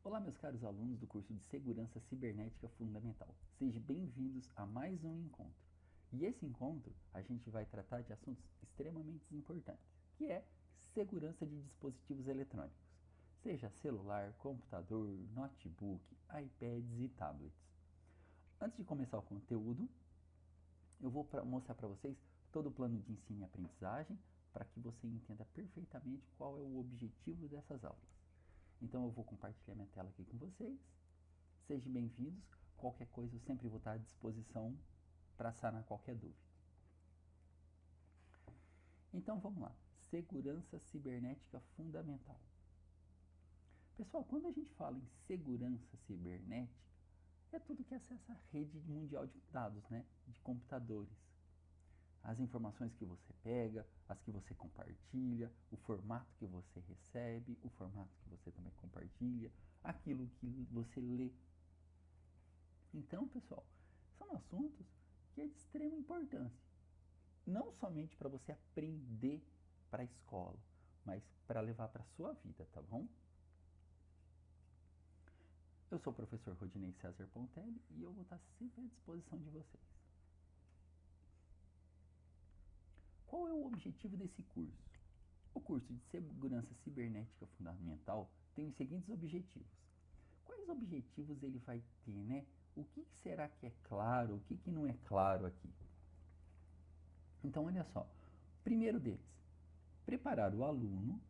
Olá, meus caros alunos do curso de Segurança Cibernética Fundamental. Sejam bem-vindos a mais um encontro. E esse encontro a gente vai tratar de assuntos extremamente importantes, que é segurança de dispositivos eletrônicos, seja celular, computador, notebook, iPads e tablets. Antes de começar o conteúdo, eu vou mostrar para vocês todo o plano de ensino e aprendizagem para que você entenda perfeitamente qual é o objetivo dessas aulas. Então eu vou compartilhar minha tela aqui com vocês. Sejam bem-vindos. Qualquer coisa eu sempre vou estar à disposição para sanar qualquer dúvida. Então vamos lá. Segurança cibernética fundamental. Pessoal, quando a gente fala em segurança cibernética, é tudo que acessa a rede mundial de dados, né? De computadores. As informações que você pega, as que você compartilha, o formato que você recebe, o formato que você também compartilha, aquilo que você lê. Então, pessoal, são assuntos que é de extrema importância. Não somente para você aprender para a escola, mas para levar para a sua vida, tá bom? Eu sou o professor Rodinei César Pontelli e eu vou estar sempre à disposição de vocês. Qual é o objetivo desse curso? O curso de Segurança Cibernética Fundamental tem os seguintes objetivos. Quais objetivos ele vai ter, né? O que será que é claro, o que não é claro aqui? Então, olha só. Primeiro deles, preparar o aluno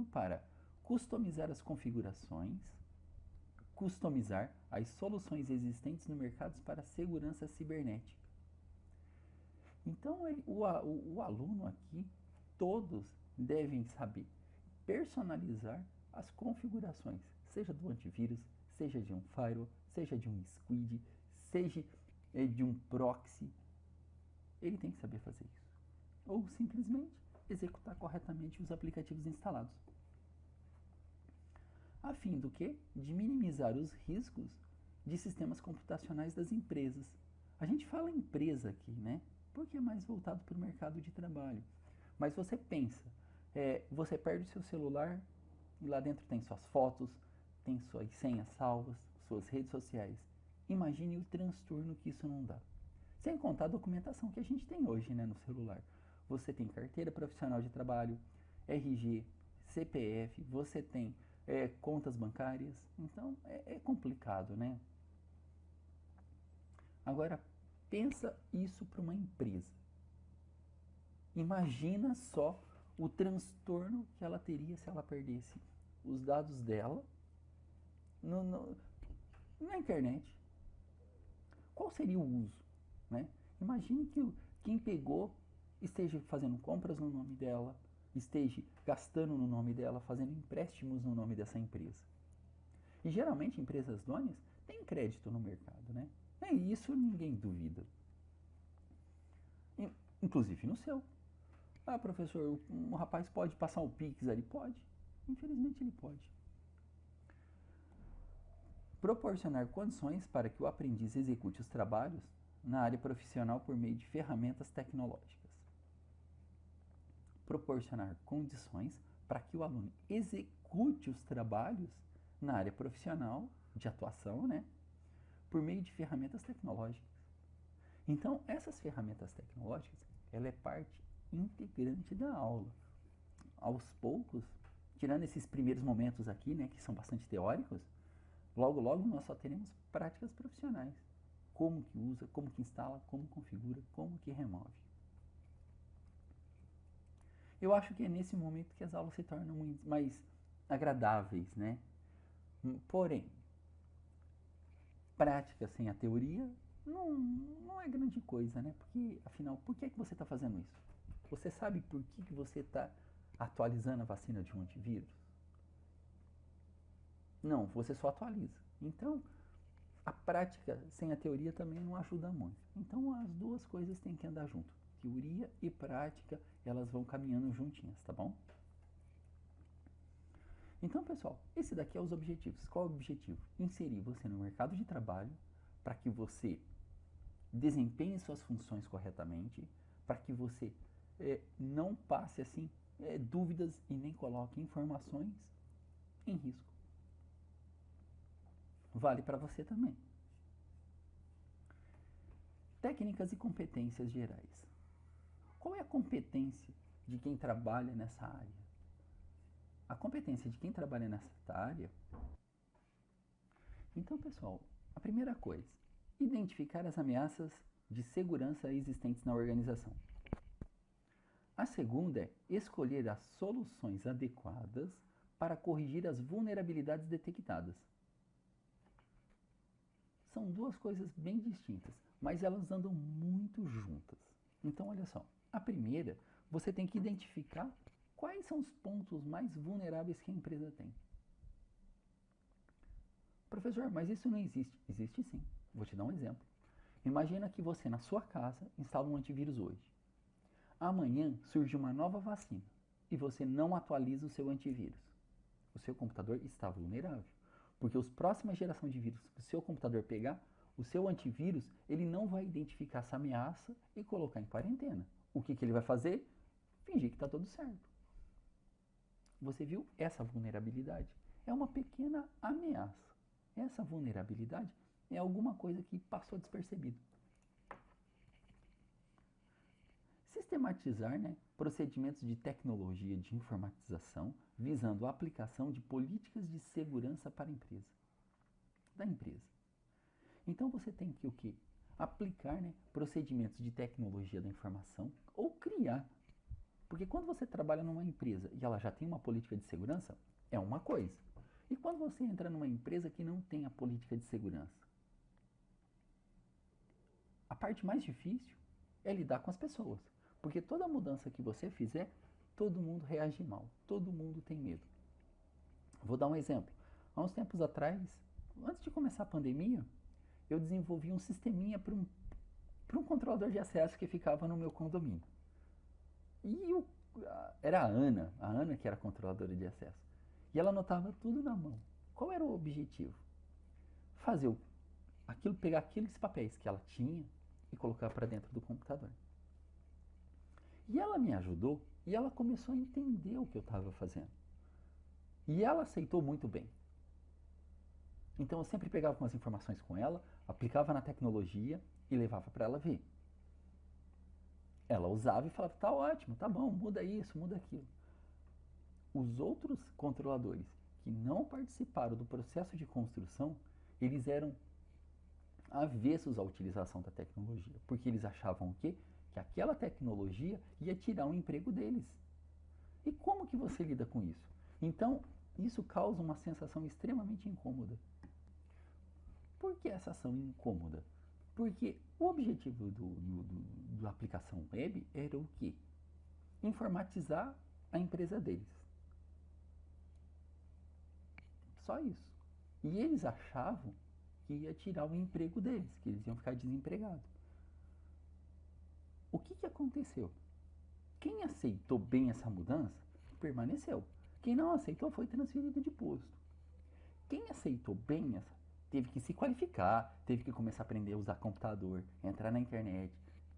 para customizar as configurações, customizar as soluções existentes no mercado para segurança cibernética. Então, o aluno aqui, todos devem saber personalizar as configurações, seja do antivírus, seja de um firewall, seja de um squid, seja de um proxy. Ele tem que saber fazer isso. Ou simplesmente executar corretamente os aplicativos instalados. A fim do quê? De minimizar os riscos de sistemas computacionais das empresas. A gente fala empresa aqui, né? Porque é mais voltado para o mercado de trabalho. Mas você pensa, você perde o seu celular e lá dentro tem suas fotos, tem suas senhas salvas, suas redes sociais. Imagine o transtorno que isso não dá. Sem contar a documentação que a gente tem hoje, né, no celular. Você tem carteira profissional de trabalho, RG, CPF, você tem contas bancárias. Então é complicado, né? Agora, pensa isso para uma empresa. Imagina só o transtorno que ela teria se ela perdesse os dados dela na internet. Qual seria o uso? Né? Imagine que quem pegou esteja fazendo compras no nome dela, esteja gastando no nome dela, fazendo empréstimos no nome dessa empresa. E geralmente empresas donas têm crédito no mercado, né? E isso ninguém duvida. Inclusive no seu. Ah, professor, um rapaz pode passar o Pix ali? Pode. Infelizmente ele pode. Proporcionar condições para que o aprendiz execute os trabalhos na área profissional por meio de ferramentas tecnológicas. Proporcionar condições para que o aluno execute os trabalhos na área profissional de atuação, né, por meio de ferramentas tecnológicas. Então, essas ferramentas tecnológicas, ela é parte integrante da aula. Aos poucos, tirando esses primeiros momentos aqui, né, que são bastante teóricos, logo nós só teremos práticas profissionais. Como que usa, como que instala, como configura, como que remove. Eu acho que é nesse momento que as aulas se tornam muito mais agradáveis, né? Porém, prática sem a teoria não é grande coisa, né? Porque, afinal, por que você está fazendo isso? Você sabe por que você está atualizando a vacina de um antivírus? Não, você só atualiza. Então, a prática sem a teoria também não ajuda muito. Então, as duas coisas têm que andar junto. Teoria e prática, elas vão caminhando juntinhas, tá bom? Então, pessoal, esse daqui é os objetivos. Qual é o objetivo? Inserir você no mercado de trabalho para que você desempenhe suas funções corretamente, para que você não passe assim dúvidas e nem coloque informações em risco. vale para você também. Técnicas e competências gerais. Qual é a competência de quem trabalha nessa área? A competência de quem trabalha nessa área. Então, pessoal, a primeira coisa, identificar as ameaças de segurança existentes na organização. A segunda é escolher as soluções adequadas para corrigir as vulnerabilidades detectadas. São duas coisas bem distintas, mas elas andam muito juntas. Então, olha só, a primeira, você tem que identificar quais são os pontos mais vulneráveis que a empresa tem. Professor, mas isso não existe. Existe sim. Vou te dar um exemplo. Imagina que você, na sua casa, instala um antivírus hoje. Amanhã surge uma nova vacina e você não atualiza o seu antivírus. O seu computador está vulnerável, porque as próximas gerações de vírus que o seu computador pegar, o seu antivírus, ele não vai identificar essa ameaça e colocar em quarentena. O que ele vai fazer? Fingir que está tudo certo. Você viu essa vulnerabilidade? É uma pequena ameaça. Essa vulnerabilidade é alguma coisa que passou despercebido. Sistematizar, procedimentos de tecnologia de informatização visando a aplicação de políticas de segurança para a empresa. Da empresa. Então você tem que o quê? Aplicar procedimentos de tecnologia da informação ou criar. Porque quando você trabalha numa empresa e ela já tem uma política de segurança, é uma coisa. E quando você entra numa empresa que não tem a política de segurança? A parte mais difícil é lidar com as pessoas. Porque toda mudança que você fizer, todo mundo reage mal. Todo mundo tem medo. Vou dar um exemplo. Há uns tempos atrás, antes de começar a pandemia, eu desenvolvi um sisteminha para um controlador de acesso que ficava no meu condomínio. E era a Ana que era a controladora de acesso. E ela anotava tudo na mão. Qual era o objetivo? Pegar aqueles papéis que ela tinha e colocar para dentro do computador. E ela me ajudou e ela começou a entender o que eu estava fazendo. E ela aceitou muito bem. Então eu sempre pegava umas informações com ela, aplicava na tecnologia e levava para ela ver. Ela usava e falava, tá ótimo, tá bom, muda isso, muda aquilo. Os outros controladores que não participaram do processo de construção, eles eram avessos à utilização da tecnologia, porque eles achavam o quê? Que aquela tecnologia ia tirar o emprego deles. E como que você lida com isso? Então, isso causa uma sensação extremamente incômoda. Por que essa ação incômoda? Porque o objetivo da aplicação web era o quê? Informatizar a empresa deles. Só isso. E eles achavam que ia tirar o emprego deles, que eles iam ficar desempregados. O que aconteceu? Quem aceitou bem essa mudança, permaneceu. Quem não aceitou foi transferido de posto. Quem aceitou bem essa, teve que se qualificar, teve que começar a aprender a usar computador, entrar na internet,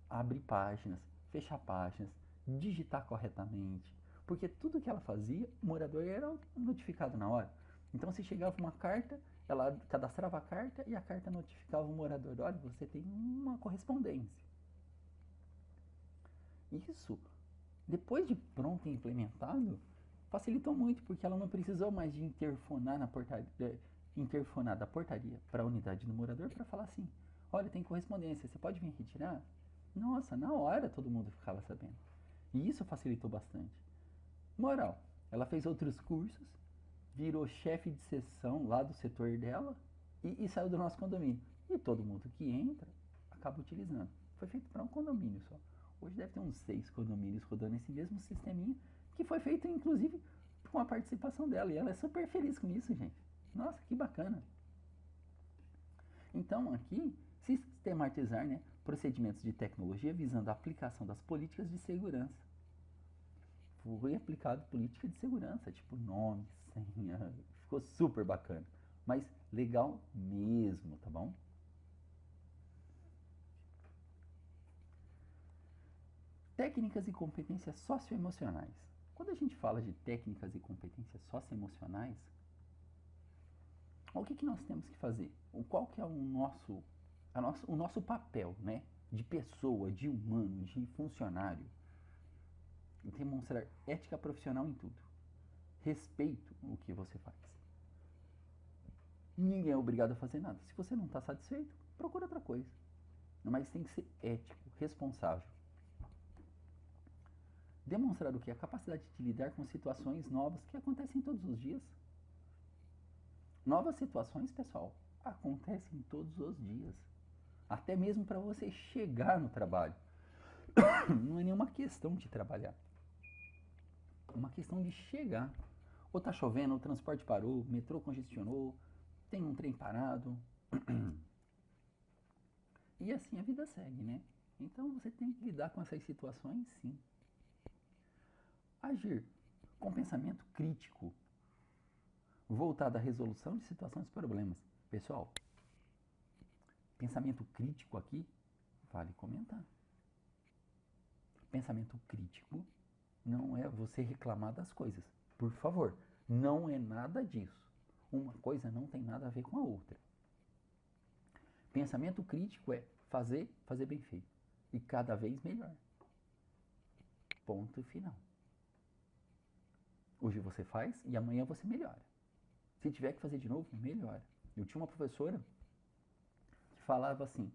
abrir páginas, fechar páginas, digitar corretamente. Porque tudo que ela fazia, o morador era notificado na hora. Então, se chegava uma carta, ela cadastrava a carta e a carta notificava o morador. Olha, você tem uma correspondência. Isso, depois de pronto e implementado, facilitou muito, porque ela não precisou mais de interfonar da portaria para a unidade do morador para falar assim, olha, tem correspondência, você pode vir retirar? Nossa, na hora todo mundo ficava sabendo. E isso facilitou bastante. Moral, ela fez outros cursos, virou chefe de seção lá do setor dela e saiu do nosso condomínio. E todo mundo que entra acaba utilizando. Foi feito para um condomínio só. Hoje deve ter uns 6 condomínios rodando esse mesmo sisteminha, que foi feito inclusive com a participação dela. E ela é super feliz com isso, gente. Nossa, que bacana. Então aqui, sistematizar procedimentos de tecnologia visando a aplicação das políticas de segurança. Foi aplicado política de segurança, tipo nome, senha, ficou super bacana. Mas legal mesmo, tá bom? Técnicas e competências O que nós temos que fazer? Qual que é o nosso papel, né? De pessoa, de humano, de funcionário? Demonstrar ética profissional em tudo. Respeito o que você faz. Ninguém é obrigado a fazer nada. Se você não está satisfeito, procura outra coisa. Mas tem que ser ético, responsável. Demonstrar o que? A capacidade de lidar com situações novas que acontecem todos os dias. Novas situações, pessoal, acontecem todos os dias. Até mesmo para você chegar no trabalho. Não é nenhuma questão de trabalhar. É uma questão de chegar. Ou tá chovendo, o transporte parou, o metrô congestionou, tem um trem parado. E assim a vida segue, né? Então você tem que lidar com essas situações, sim. Agir com pensamento crítico, voltado à resolução de situações e problemas. Pessoal, pensamento crítico aqui vale comentar. Pensamento crítico não é você reclamar das coisas. Por favor, não é nada disso. Uma coisa não tem nada a ver com a outra. Pensamento crítico é fazer bem feito. E cada vez melhor. Ponto final. Hoje você faz e amanhã você melhora. Se tiver que fazer de novo, melhora. Eu tinha uma professora que falava assim: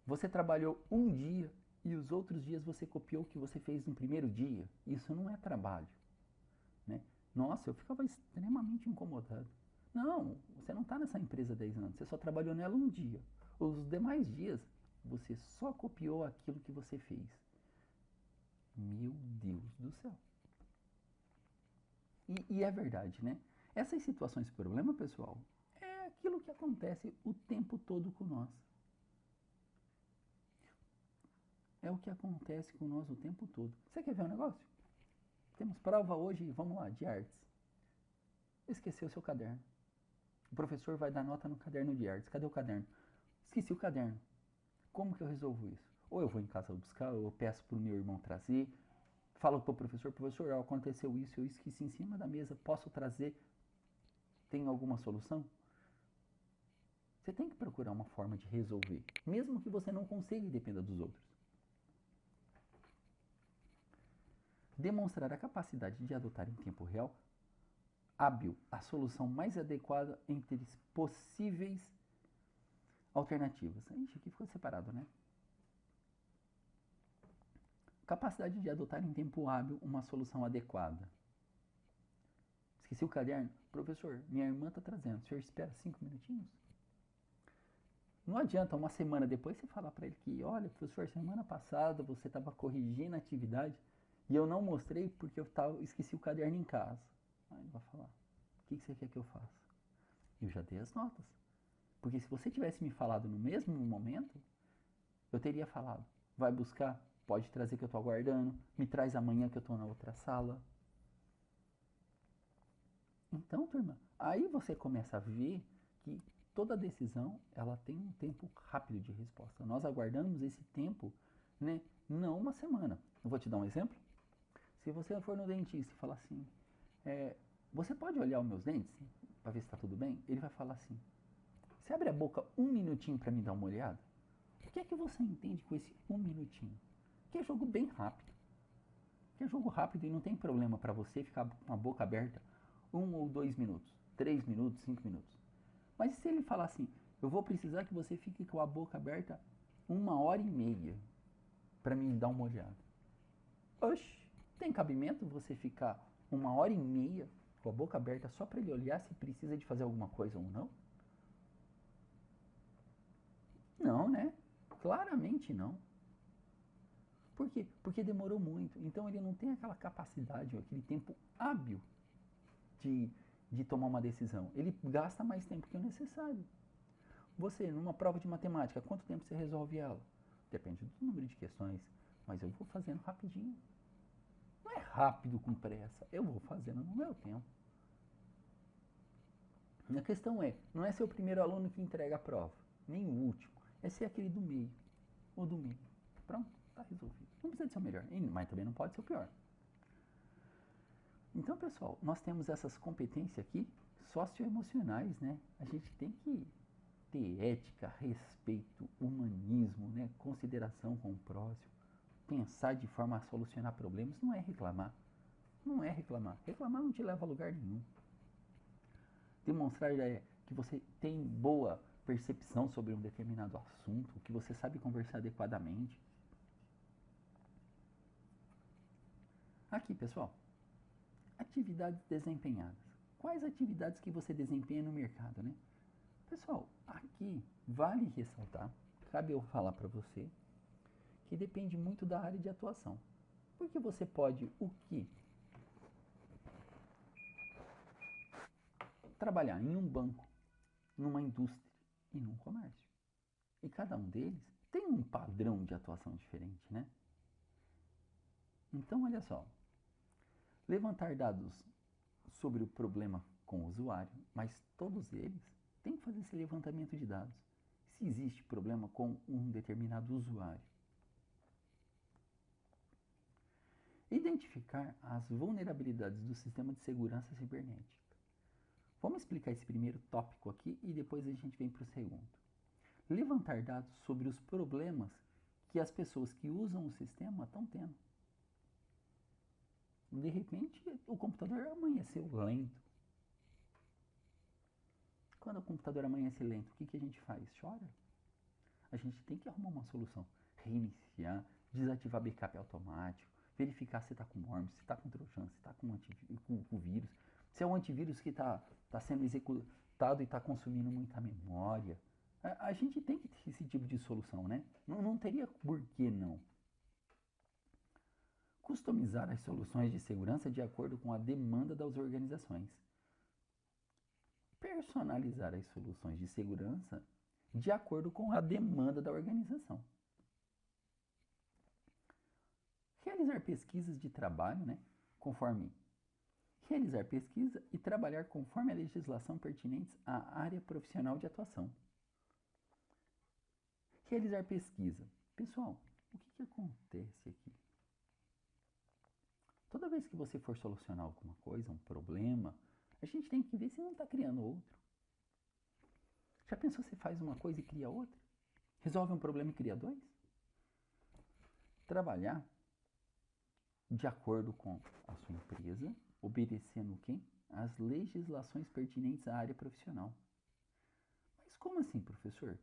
você trabalhou um dia e os outros dias você copiou o que você fez no primeiro dia. Isso não é trabalho. Né? Nossa, eu ficava extremamente incomodado. Não, você não está nessa empresa há 10 anos, você só trabalhou nela um dia. Os demais dias, você só copiou aquilo que você fez. Meu Deus do céu. E é verdade, né? Essas situações de problema, pessoal, é aquilo que acontece o tempo todo com nós. É o que acontece com nós o tempo todo. Você quer ver um negócio? Temos prova hoje, vamos lá, de artes. Esqueceu o seu caderno. O professor vai dar nota no caderno de artes. Cadê o caderno? Esqueci o caderno. Como que eu resolvo isso? Ou eu vou em casa buscar, ou eu peço para o meu irmão trazer. Falo para o professor, aconteceu isso, eu esqueci em cima da mesa, posso trazer? Tem alguma solução? Você tem que procurar uma forma de resolver, mesmo que você não consiga e dependa dos outros. Demonstrar a capacidade de adotar em tempo real, hábil, a solução mais adequada entre possíveis alternativas. Ixi, aqui ficou separado, né? Capacidade de adotar em tempo hábil uma solução adequada. Esqueci o caderno? Professor, minha irmã está trazendo. O senhor espera 5 minutinhos? Não adianta uma semana depois você falar para ele que, olha, professor, semana passada você estava corrigindo a atividade e eu não mostrei porque eu esqueci o caderno em casa. Aí ele vai falar, o que você quer que eu faça? Eu já dei as notas. Porque se você tivesse me falado no mesmo momento, eu teria falado, vai buscar, pode trazer que eu estou aguardando, me traz amanhã que eu estou na outra sala. Então, turma, aí você começa a ver que toda decisão ela tem um tempo rápido de resposta. Nós aguardamos esse tempo, né, não uma semana. Eu vou te dar um exemplo. Se você for no dentista e falar assim, você pode olhar os meus dentes para ver se está tudo bem? Ele vai falar assim, você abre a boca 1 minutinho para me dar uma olhada? O que é que você entende com esse 1 minutinho? Que é jogo bem rápido. Que é jogo rápido e não tem problema para você ficar com a boca aberta 1 ou 2 minutos, 3 minutos, 5 minutos. Mas se ele falar assim, eu vou precisar que você fique com a boca aberta 1h30 para me dar uma olhada. Oxe, tem cabimento você ficar 1h30 com a boca aberta só para ele olhar se precisa de fazer alguma coisa ou não? Não, né? Claramente não. Por quê? Porque demorou muito. Então ele não tem aquela capacidade, aquele tempo hábil de tomar uma decisão. Ele gasta mais tempo que o necessário. Você, numa prova de matemática, quanto tempo você resolve ela? Depende do número de questões, mas eu vou fazendo rapidinho. Não é rápido com pressa, eu vou fazendo no meu tempo. A questão é, não é ser o primeiro aluno que entrega a prova, nem o último, é ser aquele do meio, ou do meio. Pronto, está resolvido. Não precisa de ser o melhor, mas também não pode ser o pior. Então, pessoal, nós temos essas competências aqui socioemocionais, né? A gente tem que ter ética, respeito, humanismo, né? Consideração com o próximo, pensar de forma a solucionar problemas, não é reclamar. Não é reclamar. Reclamar não te leva a lugar nenhum. Demonstrar que você tem boa percepção sobre um determinado assunto, que você sabe conversar adequadamente. Aqui, pessoal, atividades desempenhadas. Quais atividades que você desempenha no mercado, né? Pessoal, aqui vale ressaltar, cabe eu falar para você, que depende muito da área de atuação. Porque você pode o quê? Trabalhar em um banco, numa indústria e num comércio. E cada um deles tem um padrão de atuação diferente, né? Então, olha só. Levantar dados sobre o problema com o usuário, mas todos eles têm que fazer esse levantamento de dados. Se existe problema com um determinado usuário. Identificar as vulnerabilidades do sistema de segurança cibernética. Vamos explicar esse primeiro tópico aqui e depois a gente vem para o segundo. Levantar dados sobre os problemas que as pessoas que usam o sistema estão tendo. De repente, o computador amanheceu lento. Quando o computador amanhece lento, o que a gente faz? Chora. A gente tem que arrumar uma solução. Reiniciar, desativar backup automático, verificar se está com worm, se está com trojan, se está com vírus, se é um antivírus que está sendo executado e está consumindo muita memória. A gente tem que ter esse tipo de solução, né? Não teria por que não. Customizar as soluções de segurança de acordo com a demanda das organizações. Personalizar as soluções de segurança de acordo com a demanda da organização. Realizar pesquisas de trabalho, né? Realizar pesquisa e trabalhar conforme a legislação pertinentes à área profissional de atuação. Realizar pesquisa. Pessoal, o que acontece aqui? Toda vez que você for solucionar alguma coisa, um problema, a gente tem que ver se não está criando outro. Já pensou se faz uma coisa e cria outra? Resolve um problema e cria dois? Trabalhar de acordo com a sua empresa, obedecendo quem? As legislações pertinentes à área profissional. Mas como assim, professor?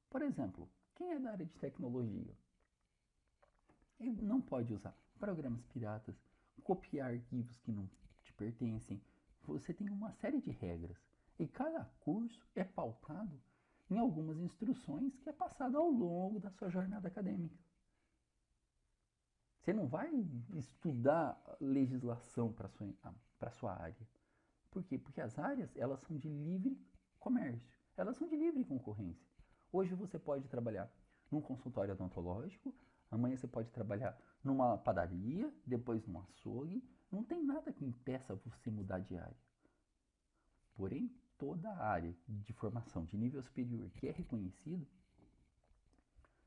Por exemplo, quem é da área de tecnologia? Ele não pode usar programas piratas, copiar arquivos que não te pertencem. Você tem uma série de regras. E cada curso é pautado em algumas instruções que é passado ao longo da sua jornada acadêmica. Você não vai estudar legislação para a sua área. Por quê? Porque as áreas, elas são de livre comércio. Elas são de livre concorrência. Hoje você pode trabalhar num consultório odontológico, amanhã você pode trabalhar numa padaria, depois num açougue. Não tem nada que impeça você mudar de área. Porém, toda a área de formação de nível superior que é reconhecido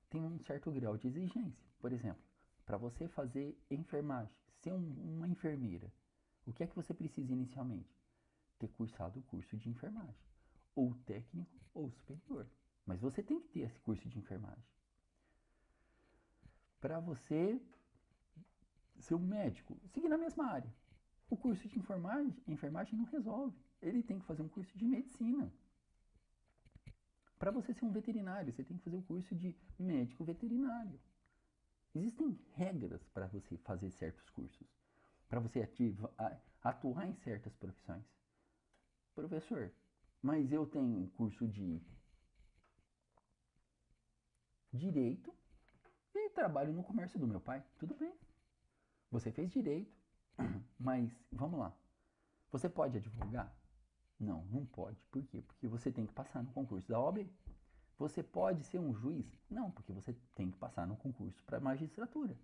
tem um certo grau de exigência. Por exemplo, para você fazer enfermagem, ser uma enfermeira, o que é que você precisa inicialmente? Ter cursado o curso de enfermagem, ou técnico ou superior. Mas você tem que ter esse curso de enfermagem. Para você ser um médico, seguir na mesma área. O curso de enfermagem não resolve. Ele tem que fazer um curso de medicina. Para você ser um veterinário, você tem que fazer o curso de médico veterinário. Existem regras para você fazer certos cursos, para você atuar em certas profissões. Professor, mas eu tenho um curso de direito e trabalho no comércio do meu pai. Tudo bem. Você fez direito, mas vamos lá. Você pode advogar? Não, não pode. Por quê? Porque você tem que passar no concurso da OAB. Você pode ser um juiz? Não, porque você tem que passar no concurso para magistratura.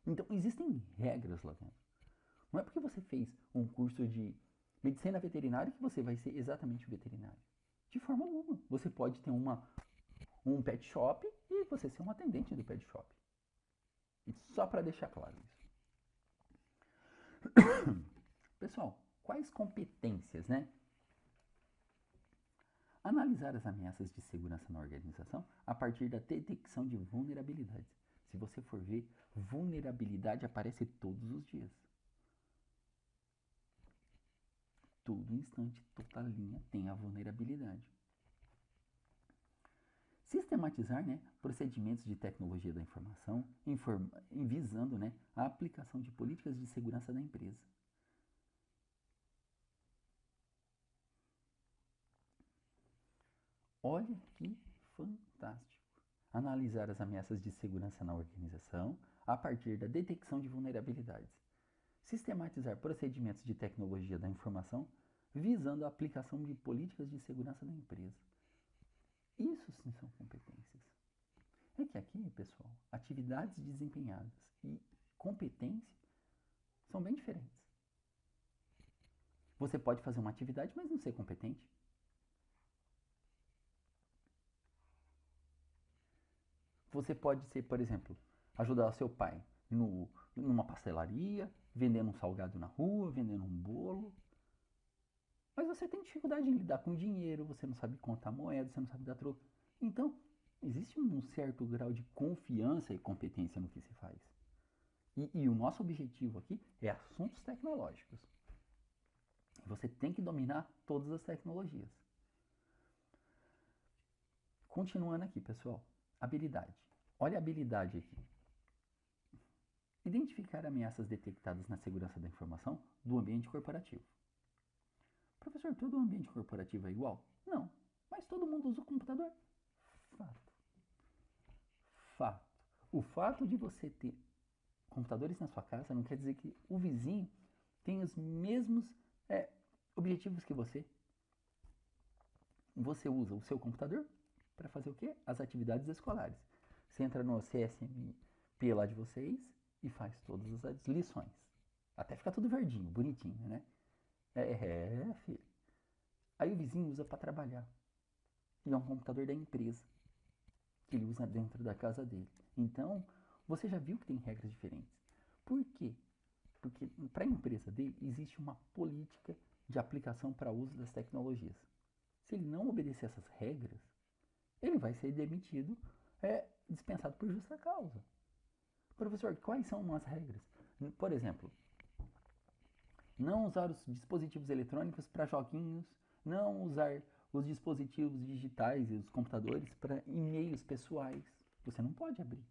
Então, existem regras lá dentro. Não é porque você fez um curso de medicina veterinária que você vai ser exatamente o veterinário. De forma alguma. Você pode ter um pet shop e você ser um atendente do pet shop. Só para deixar claro isso. Pessoal, quais competências, né? Analisar as ameaças de segurança na organização a partir da detecção de vulnerabilidades. Se você for ver, vulnerabilidade aparece todos os dias. Todo instante, toda linha tem a vulnerabilidade. Sistematizar, né, procedimentos de tecnologia da informação, visando, né, a aplicação de políticas de segurança da empresa. Olha que fantástico! Analisar as ameaças de segurança na organização a partir da detecção de vulnerabilidades. Sistematizar procedimentos de tecnologia da informação visando a aplicação de políticas de segurança da empresa. Isso sim são competências. É que aqui, pessoal, atividades desempenhadas e competência são bem diferentes. Você pode fazer uma atividade, mas não ser competente. Você pode ser, por exemplo, ajudar o seu pai numa pastelaria, vendendo um salgado na rua, vendendo um bolo. Mas você tem dificuldade em lidar com dinheiro, você não sabe contar moeda, você não sabe dar troco. Então, existe um certo grau de confiança e competência no que se faz. E o nosso objetivo aqui é assuntos tecnológicos. Você tem que dominar todas as tecnologias. Continuando aqui, pessoal. Habilidade. Olha a habilidade aqui. Identificar ameaças detectadas na segurança da informação do ambiente corporativo. Professor, todo ambiente corporativo é igual? Não. Mas todo mundo usa o computador? Fato. Fato. O fato de você ter computadores na sua casa não quer dizer que o vizinho tem os mesmos objetivos que você. Você usa o seu computador para fazer o quê? As atividades escolares. Você entra no CSMP lá de vocês e faz todas as lições. Até ficar tudo verdinho, bonitinho, né? Filho. Aí o vizinho usa para trabalhar. E é um computador da empresa que ele usa dentro da casa dele. Então, você já viu que tem regras diferentes. Por quê? Porque para a empresa dele existe uma política de aplicação para uso das tecnologias. Se ele não obedecer essas regras, ele vai ser demitido, dispensado por justa causa. Professor, quais são as regras? Por exemplo, não usar os dispositivos eletrônicos para joguinhos, não usar os dispositivos digitais e os computadores para e-mails pessoais. Você não pode abrir.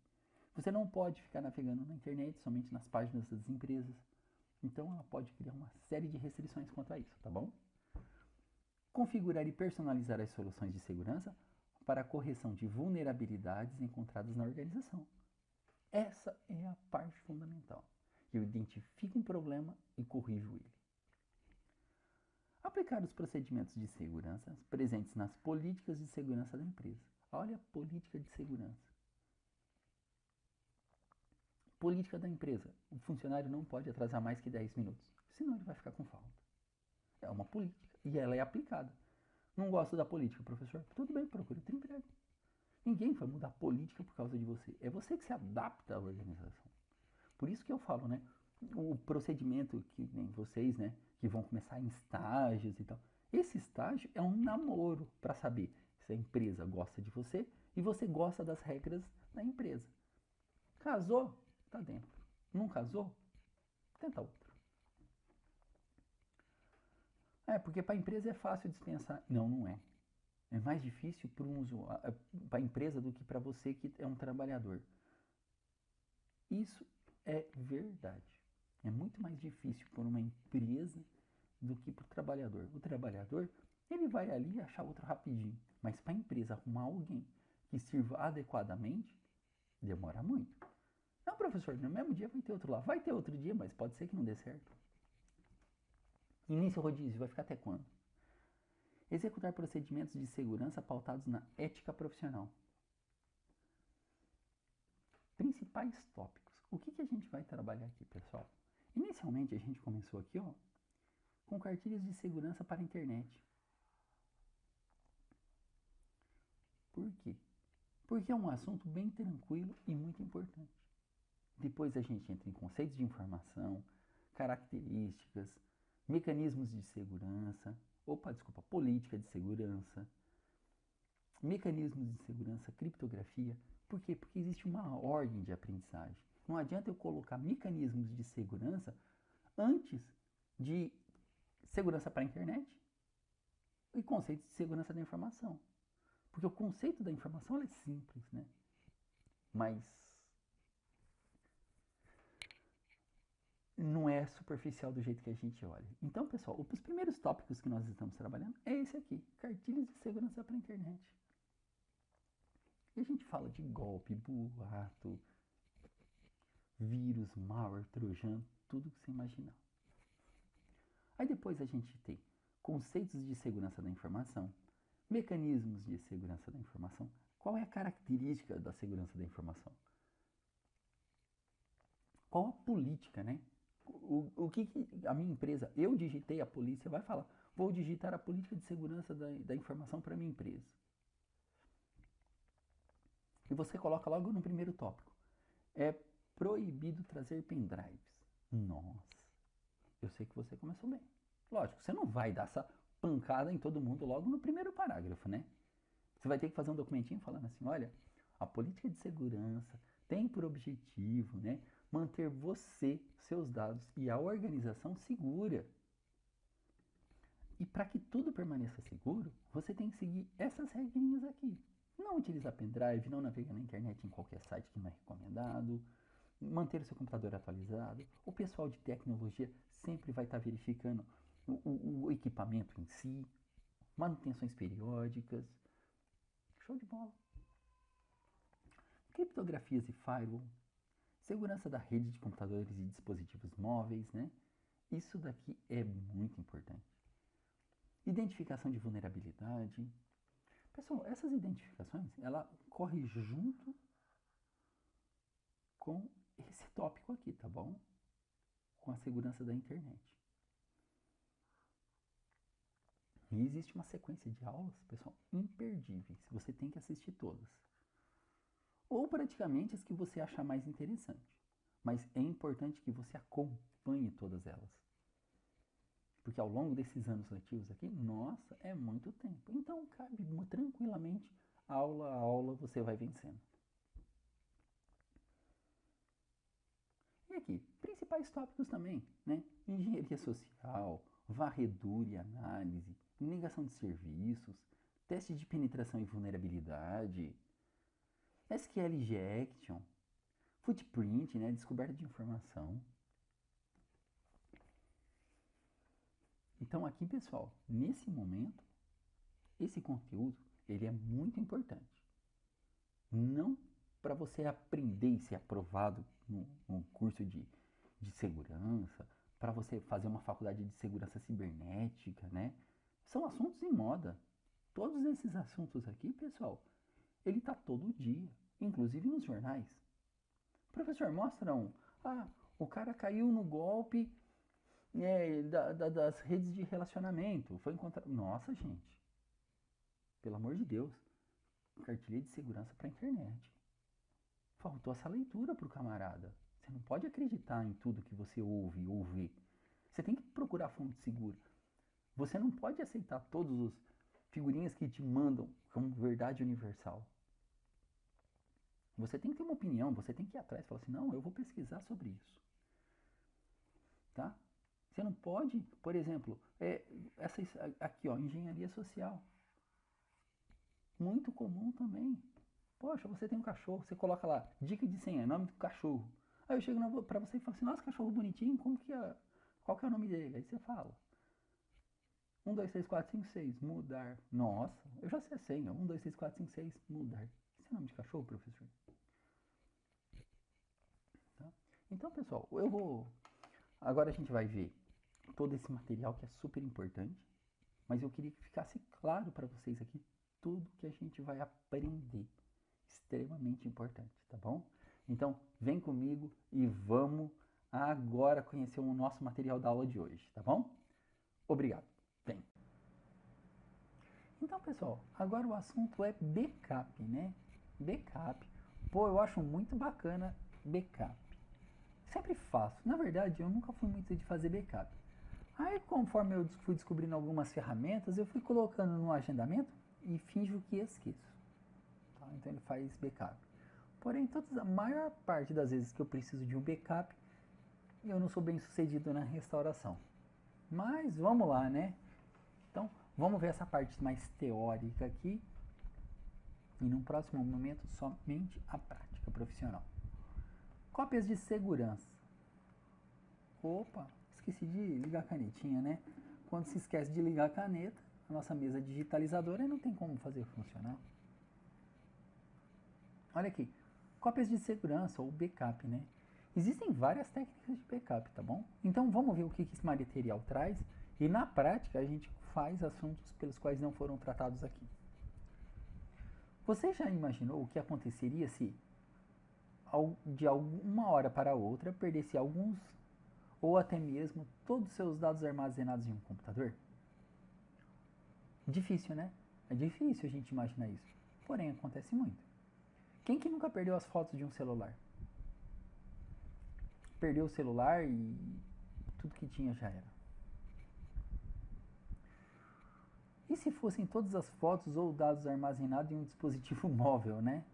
Você não pode ficar navegando na internet somente nas páginas das empresas. Então ela pode criar uma série de restrições quanto a isso, tá bom? Configurar e personalizar as soluções de segurança para a correção de vulnerabilidades encontradas na organização. Essa é a parte fundamental. Eu identifico um problema e corrijo ele. Aplicar os procedimentos de segurança presentes nas políticas de segurança da empresa. Olha a política de segurança. Política da empresa. O funcionário não pode atrasar mais que 10 minutos, senão ele vai ficar com falta. É uma política e ela é aplicada. Não gosto da política, professor? Tudo bem, procure outro emprego. Ninguém vai mudar a política por causa de você. É você que se adapta à organização. Por isso que eu falo, né? O procedimento que nem vocês, né? Que vão começar em estágios e tal. Esse estágio é um namoro para saber se a empresa gosta de você e você gosta das regras da empresa. Casou? Tá dentro. Não casou? Tenta outro. Porque para a empresa é fácil dispensar. Não, não é. É mais difícil para a empresa do que para você que é um trabalhador. Isso é verdade. É muito mais difícil para uma empresa do que para o trabalhador. O trabalhador, ele vai ali achar outro rapidinho. Mas para a empresa arrumar alguém que sirva adequadamente, demora muito. Não, professor, no mesmo dia vai ter outro lá. Vai ter outro dia, mas pode ser que não dê certo. Início rodízio, vai ficar até quando? Executar procedimentos de segurança pautados na ética profissional. Principais tópicos. O que a gente vai trabalhar aqui, pessoal? Inicialmente a gente começou aqui, com cartilhas de segurança para a internet. Por quê? Porque é um assunto bem tranquilo e muito importante. Depois a gente entra em conceitos de informação, características, mecanismos de segurança, política de segurança, mecanismos de segurança, criptografia. Por quê? Porque existe uma ordem de aprendizagem. Não adianta eu colocar mecanismos de segurança antes de segurança para a internet e conceitos de segurança da informação. Porque o conceito da informação é simples, né? Mas não é superficial do jeito que a gente olha. Então, pessoal, os primeiros tópicos que nós estamos trabalhando é esse aqui, cartilhas de segurança para a internet. E a gente fala de golpe, boato, vírus, malware, trojano, tudo que você imaginar. Aí depois a gente tem conceitos de segurança da informação, mecanismos de segurança da informação. Qual é a característica da segurança da informação? Qual a política, né? O que a minha empresa, eu digitei, a polícia vai falar, vou digitar a política de segurança da informação para a minha empresa. E você coloca logo no primeiro tópico. É proibido trazer pendrives. Nossa, eu sei que você começou bem. Lógico, você não vai dar essa pancada em todo mundo logo no primeiro parágrafo, né? Você vai ter que fazer um documentinho falando assim, olha, a política de segurança tem por objetivo, né, manter você, seus dados e a organização segura. E para que tudo permaneça seguro, você tem que seguir essas regrinhas aqui. Não utilizar pendrive, não navegar na internet em qualquer site que não é recomendado, manter o seu computador atualizado. O pessoal de tecnologia sempre vai estar verificando o equipamento em si, manutenções periódicas. Show de bola. Criptografias e firewall, segurança da rede de computadores e dispositivos móveis, né? Isso daqui é muito importante. Identificação de vulnerabilidade. Pessoal, essas identificações, ela corre junto com esse tópico aqui, tá bom? Com a segurança da internet. E existe uma sequência de aulas, pessoal, imperdíveis. Você tem que assistir todas. Ou praticamente as que você achar mais interessante. Mas é importante que você acompanhe todas elas. Porque ao longo desses anos letivos aqui, nossa, é muito tempo. Então cabe tranquilamente, aula a aula, você vai vencendo. E aqui, principais tópicos também, né? Engenharia social, varredura e análise, negação de serviços, teste de penetração e vulnerabilidade, SQL injection, footprint, né? Descoberta de informação. Então aqui, pessoal, nesse momento, esse conteúdo, ele é muito importante. Não para você aprender e ser aprovado num curso de segurança, para você fazer uma faculdade de segurança cibernética, né? São assuntos em moda. Todos esses assuntos aqui, pessoal, ele tá todo dia, inclusive nos jornais. Professor, mostra um. Ah, o cara caiu no golpe das redes de relacionamento. Foi encontrado. Nossa, gente. Pelo amor de Deus. Cartilha de segurança para a internet. Faltou essa leitura pro camarada. Você não pode acreditar em tudo que você ouve ou vê. Você tem que procurar fonte segura. Você não pode aceitar todos os figurinhas que te mandam como verdade universal. Você tem que ter uma opinião, você tem que ir atrás e falar assim, não, eu vou pesquisar sobre isso. Tá? Você não pode, por exemplo, essa aqui, ó, engenharia social. Muito comum também. Poxa, você tem um cachorro, você coloca lá, dica de senha, nome do cachorro. Aí eu chego pra você e falo assim, nossa, cachorro bonitinho, qual que é o nome dele? Aí você fala. 1, 2, 3, 4, 5, 6, mudar. Nossa, eu já sei a senha. 1, 2, 3, 4, 5, 6, mudar. Esse é nome de cachorro, professor? Tá? Então, pessoal, agora a gente vai ver todo esse material que é super importante, mas eu queria que ficasse claro para vocês aqui tudo que a gente vai aprender. Extremamente importante, tá bom? Então, vem comigo e vamos agora conhecer o nosso material da aula de hoje, tá bom? Obrigado. Vem. Então, pessoal, agora o assunto é backup, né? Backup. Pô, eu acho muito bacana backup. Sempre faço. Na verdade, eu nunca fui muito de fazer backup. Aí, conforme eu fui descobrindo algumas ferramentas, eu fui colocando no agendamento e finjo que esqueço. Tá? Então ele faz backup. Porém, a maior parte das vezes que eu preciso de um backup, eu não sou bem sucedido na restauração. Mas vamos lá, né? Então, vamos ver essa parte mais teórica aqui. E num próximo momento, somente a prática profissional. Cópias de segurança. Opa, esqueci de ligar a canetinha, né? Quando se esquece de ligar a caneta, a nossa mesa digitalizadora não tem como fazer funcionar. Olha aqui, cópias de segurança ou backup, né? Existem várias técnicas de backup, tá bom? Então vamos ver o que esse material traz e na prática a gente faz assuntos pelos quais não foram tratados aqui. Você já imaginou o que aconteceria se de uma hora para outra perdesse alguns ou até mesmo todos os seus dados armazenados em um computador? Difícil, né? É difícil a gente imaginar isso. Porém, acontece muito. Quem que nunca perdeu as fotos de um celular? Perdeu o celular e tudo que tinha já era. E se fossem todas as fotos ou dados armazenados em um dispositivo móvel, né?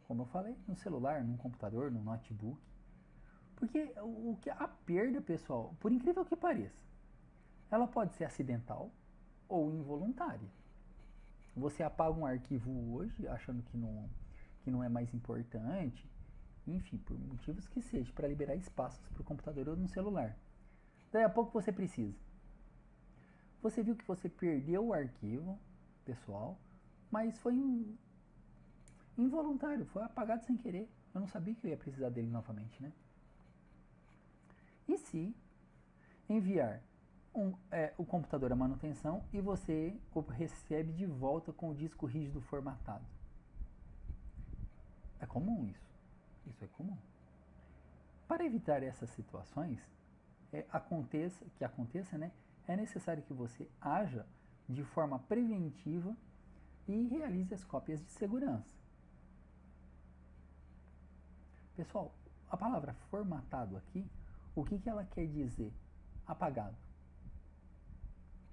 Como eu falei, no celular, num computador, num notebook. Porque a perda, pessoal, por incrível que pareça, ela pode ser acidental ou involuntária. Você apaga um arquivo hoje, achando que não é mais importante, enfim, por motivos que seja, para liberar espaços para o computador ou no celular. Daí a pouco você precisa. Você viu que você perdeu o arquivo, pessoal, mas foi involuntário, foi apagado sem querer. Eu não sabia que eu ia precisar dele novamente, né? E se enviar o computador à manutenção e você recebe de volta com o disco rígido formatado? É comum isso. Isso é comum. Para evitar essas situações, que aconteça, né, é necessário que você haja de forma preventiva e realize as cópias de segurança. Pessoal, a palavra formatado aqui, o que ela quer dizer? Apagado.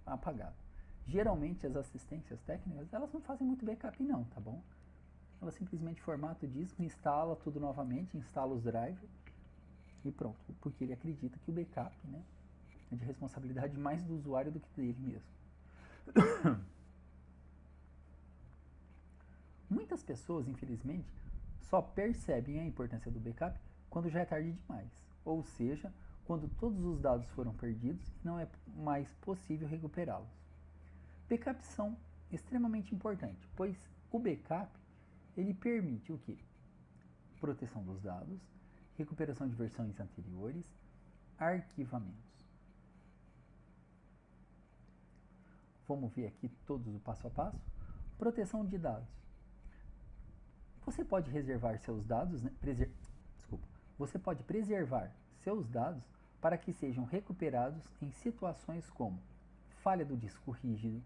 Apagado. Geralmente as assistências técnicas, elas não fazem muito backup não, tá bom? Ela simplesmente formata o disco, instala tudo novamente, instala os drivers e pronto. Porque ele acredita que o backup, né, é de responsabilidade mais do usuário do que dele mesmo. Muitas pessoas, infelizmente, só percebem a importância do backup quando já é tarde demais. Ou seja, quando todos os dados foram perdidos e não é mais possível recuperá-los. Backups são extremamente importantes, pois o backup ele permite o quê? Proteção dos dados, recuperação de versões anteriores, arquivamentos. Vamos ver aqui todos o passo a passo. Proteção de dados. Você pode reservar seus dados, né? Você pode preservar seus dados para que sejam recuperados em situações como falha do disco rígido,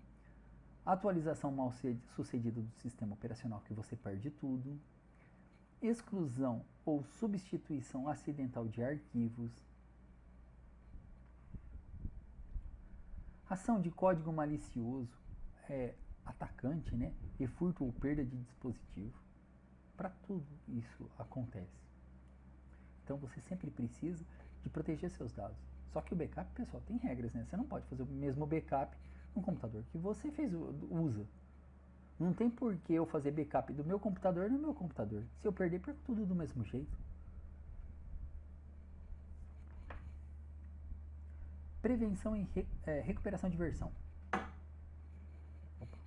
atualização mal sucedida do sistema operacional que você perde tudo, exclusão ou substituição acidental de arquivos, ação de código malicioso, atacante, né, e furto ou perda de dispositivo. Para tudo isso acontece. Então você sempre precisa de proteger seus dados. Só que o backup, pessoal, tem regras, né? Você não pode fazer o mesmo backup no computador que você usa. Não tem por que eu fazer backup do meu computador no meu computador. Se eu perder, perco tudo do mesmo jeito. Prevenção e recuperação de versão. Opa.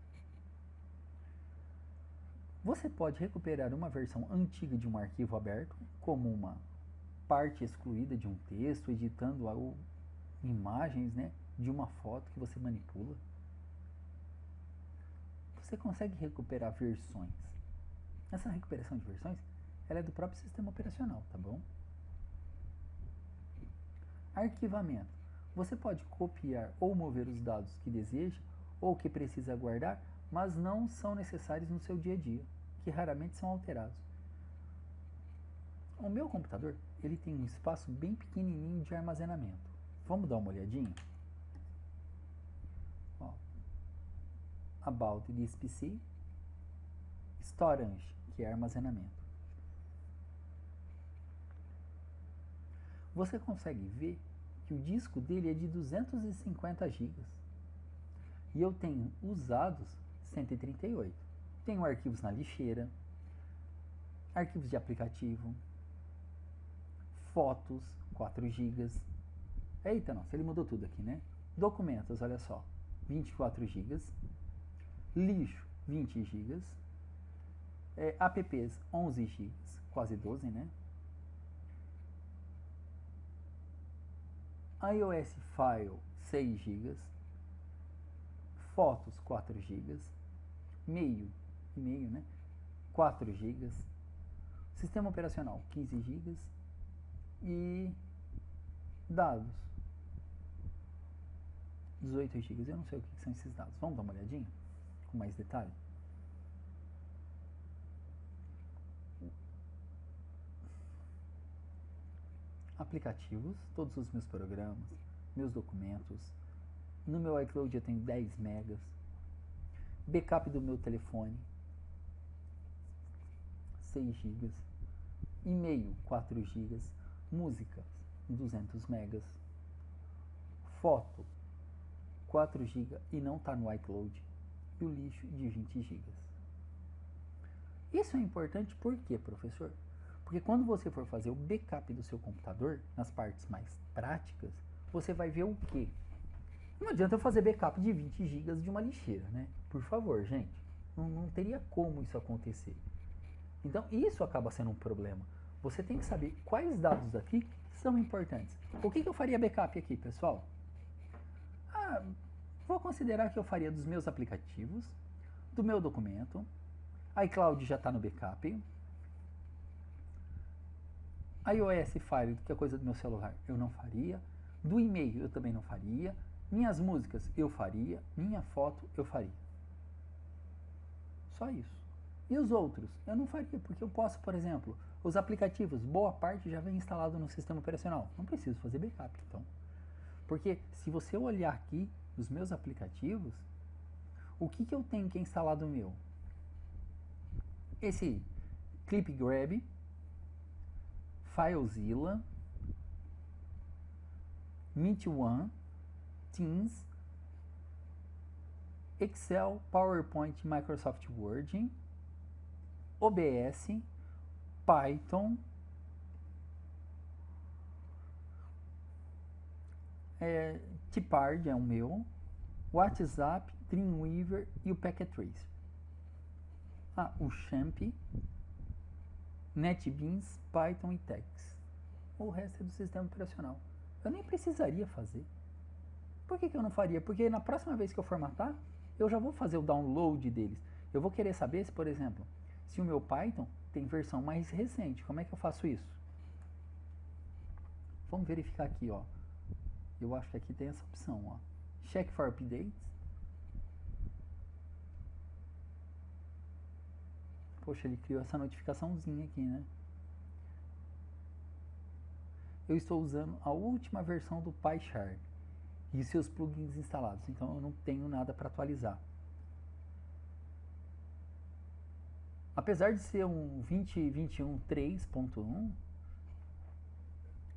Você pode recuperar uma versão antiga de um arquivo aberto, como uma parte excluída de um texto, editando imagens, né, de uma foto que você manipula. Você consegue recuperar versões. Essa recuperação de versões, ela é do próprio sistema operacional, tá bom? Arquivamento. Você pode copiar ou mover os dados que deseja ou que precisa guardar, mas não são necessários no seu dia a dia, que raramente são alterados. O meu computador, ele tem um espaço bem pequenininho de armazenamento. Vamos dar uma olhadinha? about this PC. Storage, que é armazenamento. Você consegue ver que o disco dele é de 250 GB. E eu tenho usados 138. Tenho arquivos na lixeira, arquivos de aplicativo, fotos, 4 GB. Eita, nossa, ele mudou tudo aqui, né? Documentos, olha só, 24 GB. Lixo, 20 GB. Apps, 11 GB, quase 12, né? iOS File, 6 GB. Fotos, 4 GB. E-mail, né? 4 GB. Sistema operacional, 15 GB. E dados, 18 GB. Eu não sei o que são esses dados. Vamos dar uma olhadinha com mais detalhe? Aplicativos, todos os meus programas, meus documentos. No meu iCloud eu tenho 10 megas. Backup do meu telefone, 6 GB. E-mail, 4 GB. Música, 200 megas. Foto, 4 GB e não está no iCloud. E o lixo de 20 GB. Isso é importante por quê, professor? Porque quando você for fazer o backup do seu computador, nas partes mais práticas, você vai ver o quê? Não adianta eu fazer backup de 20 GB de uma lixeira, né? Por favor, gente. Não teria como isso acontecer. Então, isso acaba sendo um problema. Você tem que saber quais dados aqui são importantes. O que eu faria backup aqui, pessoal? Vou considerar que eu faria dos meus aplicativos, do meu documento. iCloud já está no backup. iOS File, que é coisa do meu celular, eu não faria. Do e-mail eu também não faria. Minhas músicas eu faria. Minha foto eu faria. Só isso. E os outros? Eu não faria, porque eu posso, por exemplo, os aplicativos, boa parte já vem instalado no sistema operacional. Não preciso fazer backup, então. Porque se você olhar aqui nos meus aplicativos, o que eu tenho que é instalado meu? Esse ClipGrab, FileZilla, Meet One, Teams, Excel, PowerPoint, Microsoft Word, OBS, Python, Tipard é o meu, WhatsApp, Dreamweaver e o Packet Tracer. O Champ, NetBeans, Python e Tex. O resto é do sistema operacional. Eu nem precisaria fazer. Por que eu não faria? Porque na próxima vez que eu formatar, eu já vou fazer o download deles. Eu vou querer saber se, por exemplo, se o meu Python tem versão mais recente. Como é que eu faço isso? Vamos verificar aqui, ó. Eu acho que aqui tem essa opção, ó. Check for updates. Poxa, ele criou essa notificaçãozinha aqui, né? Eu estou usando a última versão do PyCharm e seus plugins instalados, então eu não tenho nada para atualizar. Apesar de ser um 2021 3.1,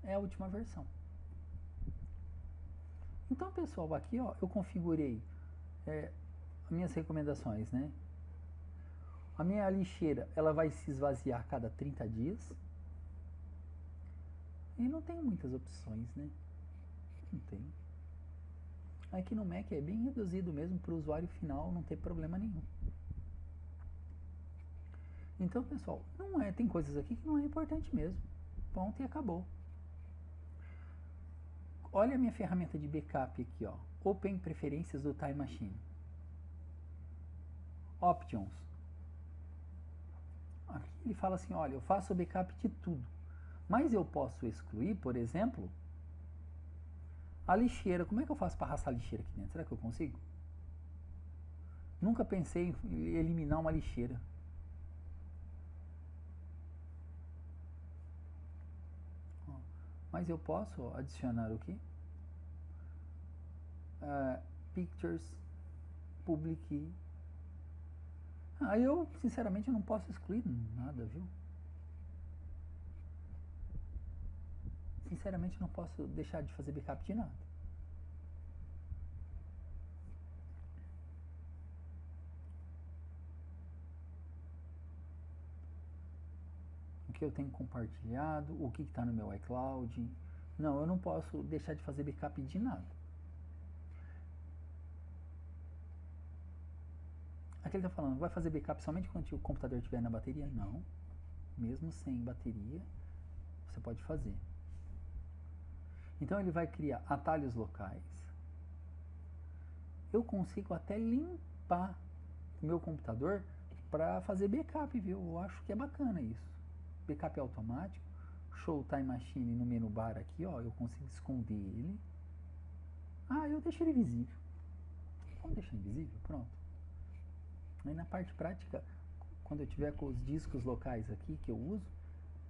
é a última versão. Então, pessoal, aqui ó, eu configurei minhas recomendações, né? A minha lixeira, ela vai se esvaziar a cada 30 dias. E não tem muitas opções, né? Não tem. Aqui no Mac é bem reduzido mesmo para o usuário final não ter problema nenhum. Então, pessoal, tem coisas aqui que não é importante mesmo. Ponto e acabou. Olha a minha ferramenta de backup aqui, ó. Open Preferências do Time Machine. Options. Aqui ele fala assim, olha, eu faço backup de tudo. Mas eu posso excluir, por exemplo, a lixeira. Como é que eu faço para arrastar a lixeira aqui dentro? Será que eu consigo? Nunca pensei em eliminar uma lixeira. Mas eu posso adicionar o quê? Pictures, Public, Aí eu, sinceramente, não posso excluir nada, viu? Sinceramente, não posso deixar de fazer backup de nada. O que eu tenho compartilhado, o que está no meu iCloud. Não, eu não posso deixar de fazer backup de nada. Aqui ele está falando, vai fazer backup somente quando o computador estiver na bateria? Não. Mesmo sem bateria, você pode fazer. Então ele vai criar atalhos locais. Eu consigo até limpar o meu computador para fazer backup, viu? Eu acho que é bacana isso. Backup automático. Show Time Machine no menu bar aqui, ó. Eu consigo esconder ele. Ah, eu deixo ele visível. Vamos deixar invisível? Pronto. Aí na parte prática, quando eu tiver com os discos locais aqui que eu uso,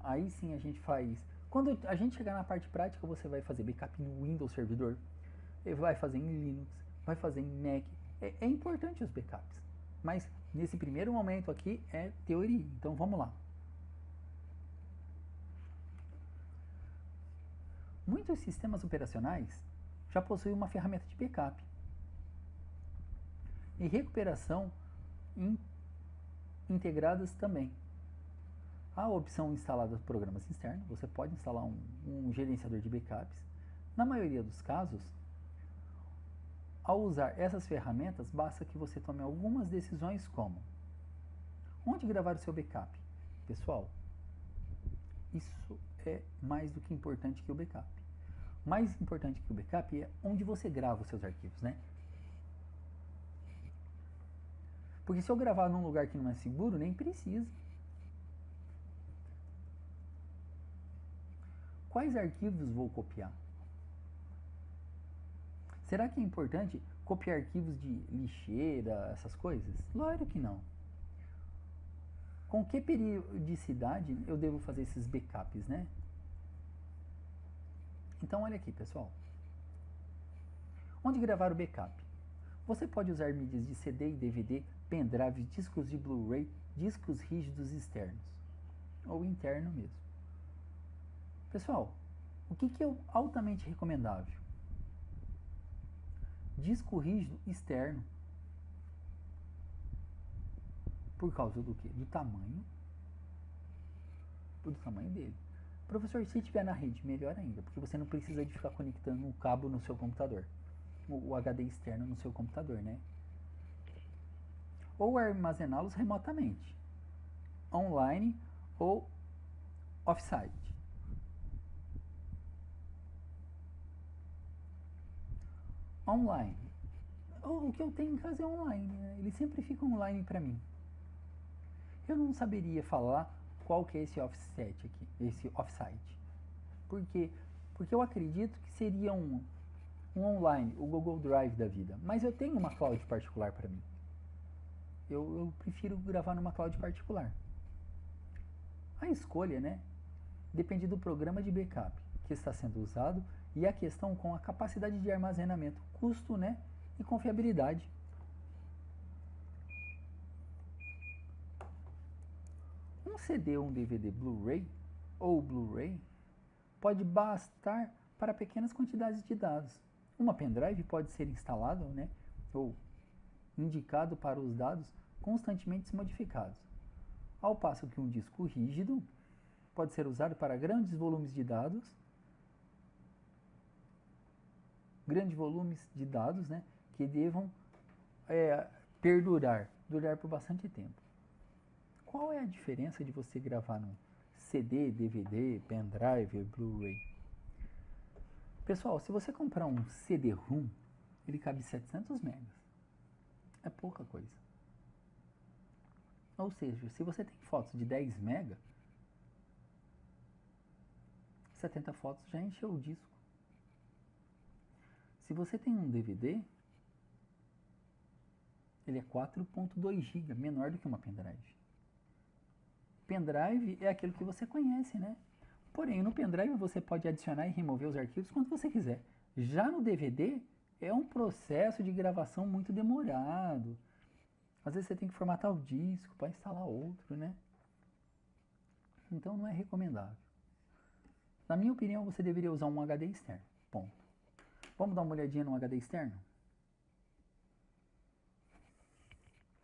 aí sim a gente faz. Quando a gente chegar na parte prática, você vai fazer backup no Windows Servidor, vai fazer em Linux, vai fazer em Mac. É importante os backups, mas nesse primeiro momento aqui é teoria. Então vamos lá. Muitos sistemas operacionais já possuem uma ferramenta de backup e recuperação integradas também. A opção instalada programas externos, você pode instalar um gerenciador de backups. Na maioria dos casos, ao usar essas ferramentas, basta que você tome algumas decisões como: onde gravar o seu backup? Pessoal, isso é mais do que importante que o backup. Mais importante que o backup é onde você grava os seus arquivos, né? Porque se eu gravar num lugar que não é seguro, nem precisa. Quais arquivos vou copiar? Será que é importante copiar arquivos de lixeira, essas coisas? Claro que não. Com que periodicidade eu devo fazer esses backups, né? Então olha aqui, pessoal. Onde gravar o backup? Você pode usar mídias de CD e DVD, pendrives, discos de Blu-ray, discos rígidos externos ou interno mesmo. Pessoal, o que é altamente recomendável? Disco rígido externo. Por causa do quê? Do tamanho dele. Professor, se estiver na rede, melhor ainda, porque você não precisa de ficar conectando um cabo no seu computador, o HD externo no seu computador, né? Ou armazená-los remotamente, online ou off-site. Online. O que eu tenho em casa é online, né? Ele sempre fica online para mim. Eu não saberia falar qual que é esse offset aqui, esse offsite. Por quê? Porque eu acredito que seria um online, o Google Drive da vida. Mas eu tenho uma cloud particular para mim. Eu prefiro gravar numa cloud particular. A escolha, né, depende do programa de backup que está sendo usado e a questão com a capacidade de armazenamento, custo, né, e confiabilidade. Um CD ou um DVD Blu-ray ou Blu-ray pode bastar para pequenas quantidades de dados. Uma pendrive pode ser instalada, né, ou indicado para os dados constantemente modificados, ao passo que um disco rígido pode ser usado para grandes volumes de dados, né, que devam durar por bastante tempo. Qual é a diferença de você gravar num CD, DVD, pendrive, Blu-ray? Pessoal, se você comprar um CD-ROM, ele cabe 700 megas. É pouca coisa. Ou seja, se você tem fotos de 10 mega, 70 fotos já encheu o disco. Se você tem um DVD, ele é 4.2 GB, menor do que uma pendrive. Pendrive é aquilo que você conhece, né? Porém, no pendrive você pode adicionar e remover os arquivos quando você quiser. Já no DVD, é um processo de gravação muito demorado. Às vezes você tem que formatar o disco para instalar outro, né? Então não é recomendável. Na minha opinião, você deveria usar um HD externo. Ponto. Vamos dar uma olhadinha no HD externo?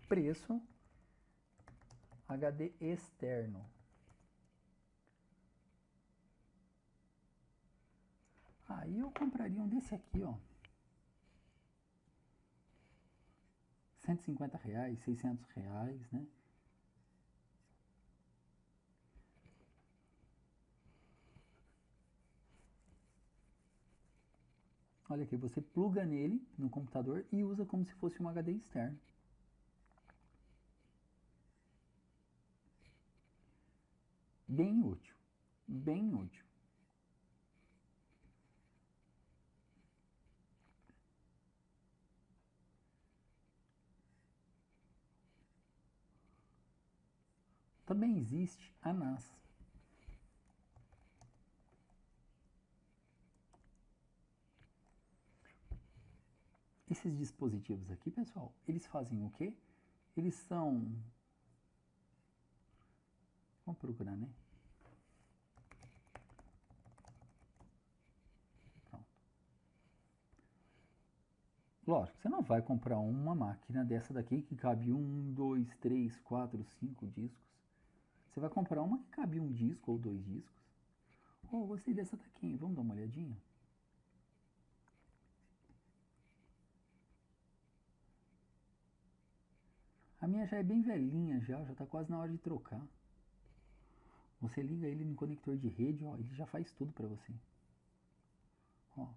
Preço, HD externo. Aí eu compraria um desse aqui, ó. R$150, R$600, né? Olha aqui, você pluga nele no computador e usa como se fosse um HD externo. Bem útil, bem útil. Também existe a NAS. Esses dispositivos aqui, pessoal, eles fazem o quê? Eles são... Vamos procurar, né? Pronto. Lógico, você não vai comprar uma máquina dessa daqui que cabe 1, 2, 3, 4, 5 discos. Você vai comprar uma que cabe um disco ou 2 discos. Oh, gostei dessa daqui, vamos dar uma olhadinha? A minha já é bem velhinha já tá quase na hora de trocar. Você liga ele no conector de rede, ó, ele já faz tudo para você. Ó,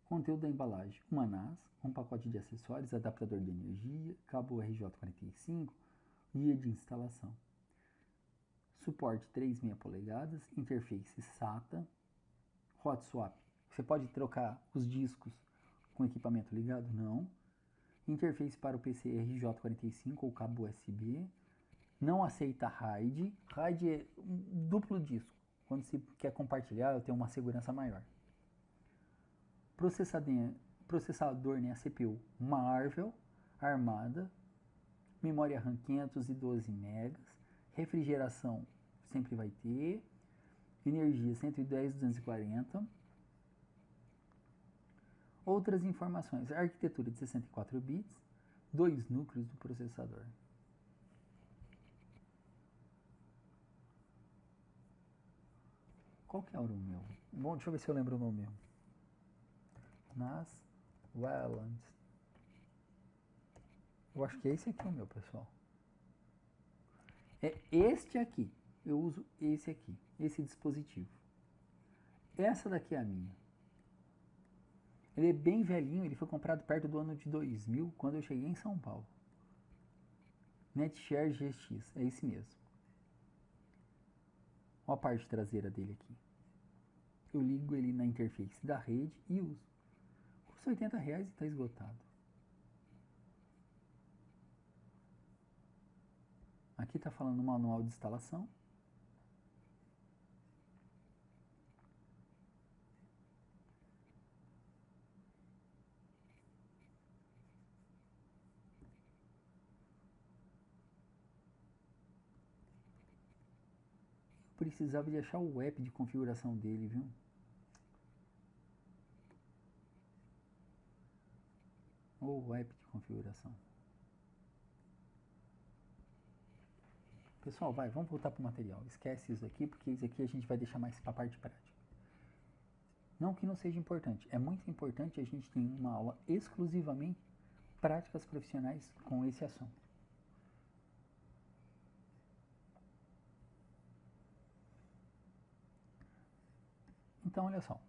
conteúdo da embalagem, uma NAS, um pacote de acessórios, adaptador de energia, cabo RJ45, guia de instalação. Suporte 3,6 polegadas, interface SATA, hot swap. Você pode trocar os discos com equipamento ligado? Não. Interface para o PC RJ45 ou cabo USB. Não aceita RAID. RAID é um duplo disco. Quando se quer compartilhar, eu tenho uma segurança maior. Processador, né, CPU Marvell, armada. Memória RAM 512 MB. Refrigeração sempre vai ter. Energia 110, 240. Outras informações. Arquitetura de 64 bits. 2 núcleos do processador. Qual que era o meu? Bom, deixa eu ver se eu lembro o nome meu. NAS Wayland. Eu acho que é esse aqui o meu, pessoal. É este aqui. Eu uso esse aqui, esse dispositivo. Essa daqui é a minha. Ele é bem velhinho, ele foi comprado perto do ano de 2000, quando eu cheguei em São Paulo. NetShare GX, é esse mesmo. Olha a parte traseira dele aqui. Eu ligo ele na interface da rede e uso. Custa R$80 e está esgotado. Aqui está falando o manual de instalação. Precisava de achar o app de configuração dele, viu? Ou o app de configuração. Pessoal, vamos voltar para o material. Esquece isso aqui, porque isso aqui a gente vai deixar mais para a parte prática. Não que não seja importante, é muito importante a gente ter uma aula exclusivamente práticas profissionais com esse assunto. Então, olha só.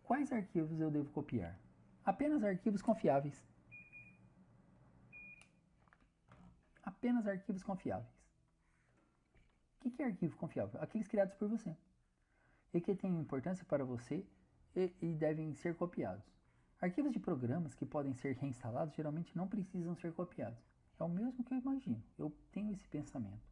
Quais arquivos eu devo copiar? Apenas arquivos confiáveis. Apenas arquivos confiáveis. O que é arquivo confiável? Aqueles criados por você. E que têm importância para você e devem ser copiados. Arquivos de programas que podem ser reinstalados geralmente não precisam ser copiados. É o mesmo que eu imagino. Eu tenho esse pensamento.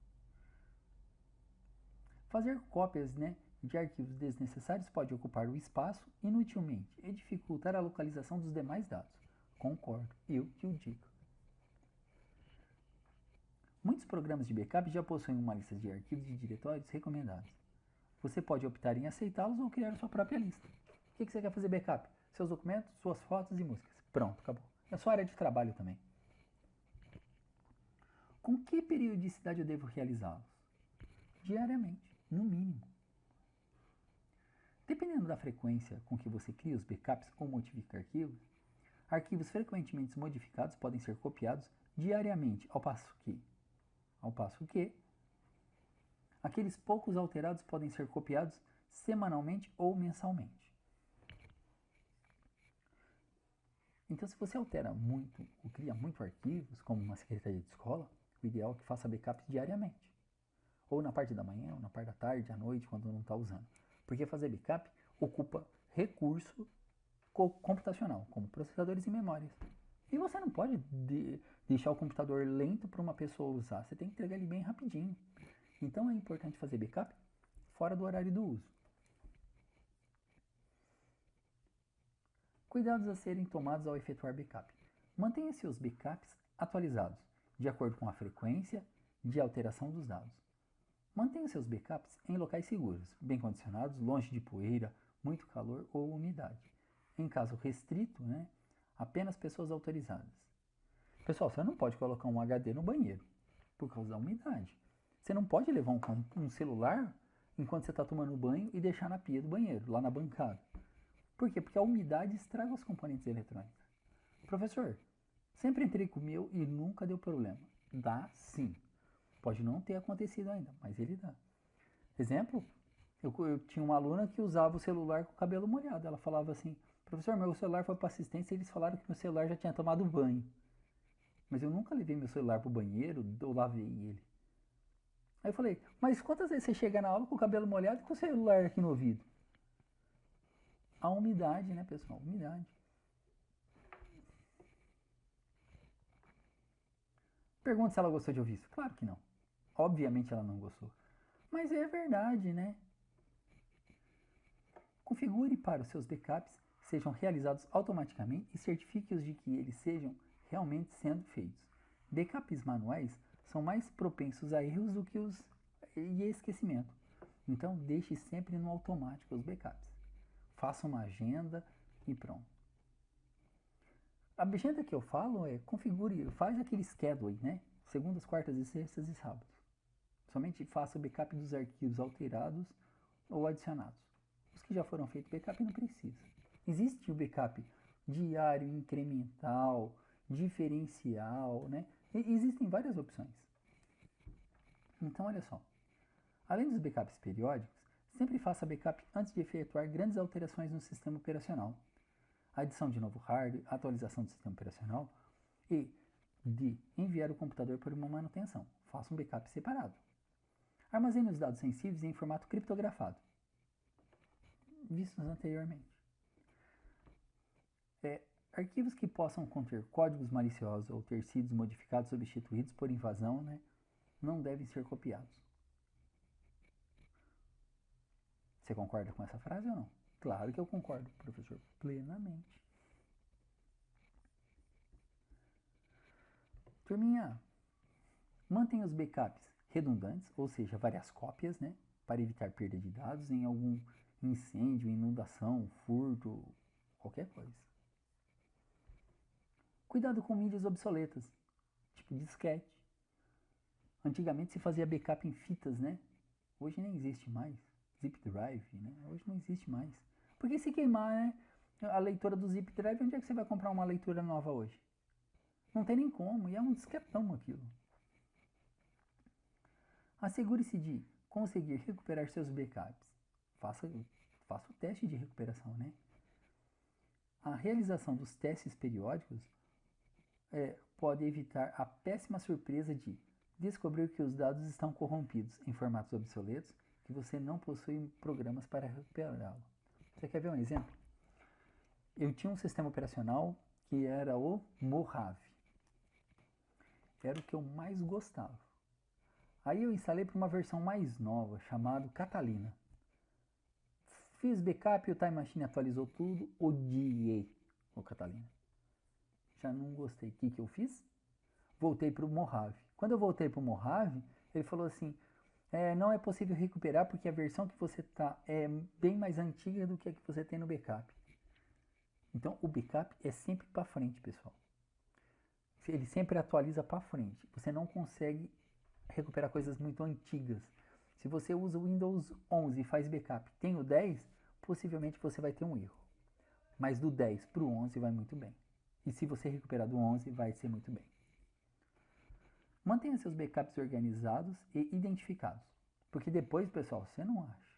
Fazer cópias, né, de arquivos desnecessários pode ocupar o espaço inutilmente e dificultar a localização dos demais dados. Concordo, eu que o digo. Muitos programas de backup já possuem uma lista de arquivos e diretórios recomendados. Você pode optar em aceitá-los ou criar sua própria lista. O que você quer fazer backup? Seus documentos, suas fotos e músicas. Pronto, acabou. É sua área de trabalho também. Com que periodicidade eu devo realizá-los? Diariamente, no mínimo. Dependendo da frequência com que você cria os backups ou modifica arquivos frequentemente modificados podem ser copiados diariamente, ao passo que aqueles poucos alterados podem ser copiados semanalmente ou mensalmente. Então, se você altera muito ou cria muito arquivos, como uma secretaria de escola, o ideal é que faça backups diariamente. Ou na parte da manhã, ou na parte da tarde, à noite, quando não está usando. Porque fazer backup ocupa recurso computacional, como processadores e memórias. E você não pode deixar o computador lento para uma pessoa usar. Você tem que entregar ele bem rapidinho. Então é importante fazer backup fora do horário do uso. Cuidados a serem tomados ao efetuar backup. Mantenha seus backups atualizados, de acordo com a frequência de alteração dos dados. Mantenha seus backups em locais seguros, bem condicionados, longe de poeira, muito calor ou umidade. Em caso restrito, apenas pessoas autorizadas. Pessoal, você não pode colocar um HD no banheiro, por causa da umidade. Você não pode levar um celular enquanto você está tomando banho e deixar na pia do banheiro, lá na bancada. Por quê? Porque a umidade estraga os componentes eletrônicos. Professor, sempre entrei com o meu e nunca deu problema. Dá sim. Pode não ter acontecido ainda, mas ele dá. Exemplo, eu tinha uma aluna que usava o celular com o cabelo molhado. Ela falava assim, professor, meu celular foi para assistência e eles falaram que meu celular já tinha tomado banho. Mas eu nunca levei meu celular para o banheiro, eu lavei ele. Aí eu falei, mas quantas vezes você chega na aula com o cabelo molhado e com o celular aqui no ouvido? A umidade, né, pessoal? Umidade. Pergunta se ela gostou de ouvir isso. Claro que não. Obviamente ela não gostou. Mas é verdade, né? Configure para os seus backups sejam realizados automaticamente e certifique-os de que eles sejam realmente sendo feitos. Backups manuais são mais propensos a erros do que e esquecimento. Então deixe sempre no automático os backups. Faça uma agenda e pronto. A agenda que eu falo é configure, faz aquele schedule, né? Segundas, quartas e sextas e sábados. Somente faça o backup dos arquivos alterados ou adicionados. Os que já foram feitos backup não precisa. Existe o backup diário, incremental, diferencial, né? Existem várias opções. Então, olha só. Além dos backups periódicos, sempre faça backup antes de efetuar grandes alterações no sistema operacional. Adição de novo hardware, atualização do sistema operacional e de enviar o computador para uma manutenção. Faça um backup separado. Armazene os dados sensíveis em formato criptografado, vistos anteriormente. Arquivos que possam conter códigos maliciosos ou ter sido modificados, substituídos por invasão, não devem ser copiados. Você concorda com essa frase ou não? Claro que eu concordo, professor, plenamente. Turminha, mantenha os backups redundantes, ou seja, várias cópias, para evitar perda de dados em algum incêndio, inundação, furto, qualquer coisa. Cuidado com mídias obsoletas, tipo disquete. Antigamente se fazia backup em fitas, Hoje nem existe mais. Zip drive, Hoje não existe mais. Porque se queimar, a leitura do zip drive, onde é que você vai comprar uma leitura nova hoje? Não tem nem como, e é um disquetão aquilo. Assegure-se de conseguir recuperar seus backups. Faça o teste de recuperação, A realização dos testes periódicos pode evitar a péssima surpresa de descobrir que os dados estão corrompidos em formatos obsoletos que você não possui programas para recuperá-lo. Você quer ver um exemplo? Eu tinha um sistema operacional que era o Mojave. Era o que eu mais gostava. Aí eu instalei para uma versão mais nova, chamado Catalina. Fiz backup e o Time Machine atualizou tudo, odiei o Catalina. já não gostei. O que que eu fiz? Voltei para o Mojave. Quando eu voltei para o Mojave, ele falou assim, não é possível recuperar porque a versão que você tá é bem mais antiga do que a que você tem no backup. Então, o backup é sempre para frente, pessoal. Ele sempre atualiza para frente. Você não consegue recuperar coisas muito antigas. Se você usa o Windows 11 e faz backup, tem o 10, possivelmente você vai ter um erro. Mas do 10 para o 11 vai muito bem. E se você recuperar do 11, vai ser muito bem. Mantenha seus backups organizados e identificados. Porque depois, pessoal, você não acha.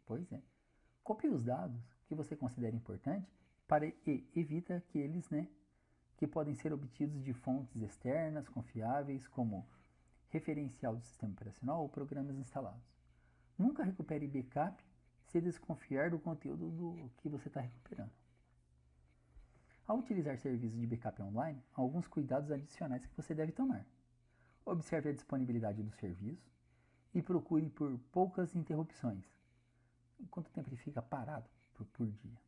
Pois é. Copie os dados que você considera importante e evita aqueles, que podem ser obtidos de fontes externas confiáveis, como referencial do sistema operacional ou programas instalados. Nunca recupere backup se desconfiar do conteúdo do que você está recuperando. Ao utilizar serviços de backup online, há alguns cuidados adicionais que você deve tomar. Observe a disponibilidade do serviço e procure por poucas interrupções. Quanto tempo ele fica parado por dia?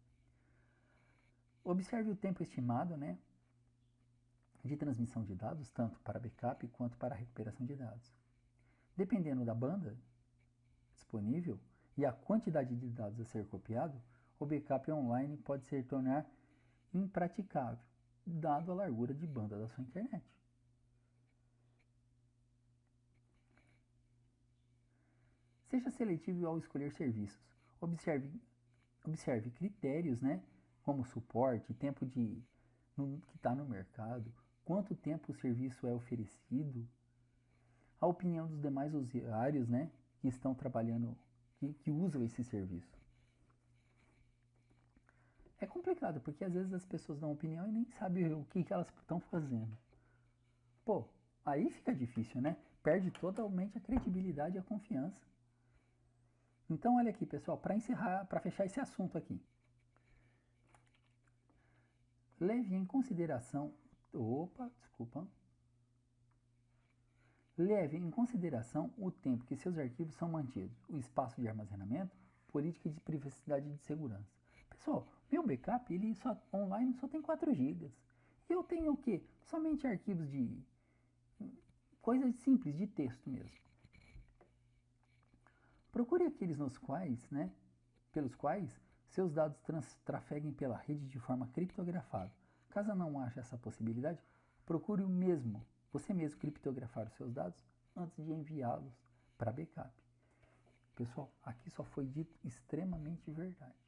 Observe o tempo estimado, de transmissão de dados, tanto para backup quanto para recuperação de dados. Dependendo da banda disponível e a quantidade de dados a ser copiado, o backup online pode se tornar impraticável, dado a largura de banda da sua internet. Seja seletivo ao escolher serviços. Observe critérios, como suporte, tempo que está no mercado, quanto tempo o serviço é oferecido, a opinião dos demais usuários, que estão trabalhando, que usam esse serviço. É complicado, porque às vezes as pessoas dão opinião e nem sabem o que elas estão fazendo. Pô, aí fica difícil, Perde totalmente a credibilidade e a confiança. Então, olha aqui, pessoal, para fechar esse assunto aqui. Leve em consideração... Leve em consideração o tempo que seus arquivos são mantidos, o espaço de armazenamento, política de privacidade e de segurança. Pessoal, meu backup online só tem 4 GB. E eu tenho o quê? Somente arquivos de coisas simples, de texto mesmo. Procure aqueles pelos quais seus dados trafeguem pela rede de forma criptografada. Caso não ache essa possibilidade, procure você mesmo criptografar os seus dados antes de enviá-los para backup. Pessoal, aqui só foi dito extremamente verdade.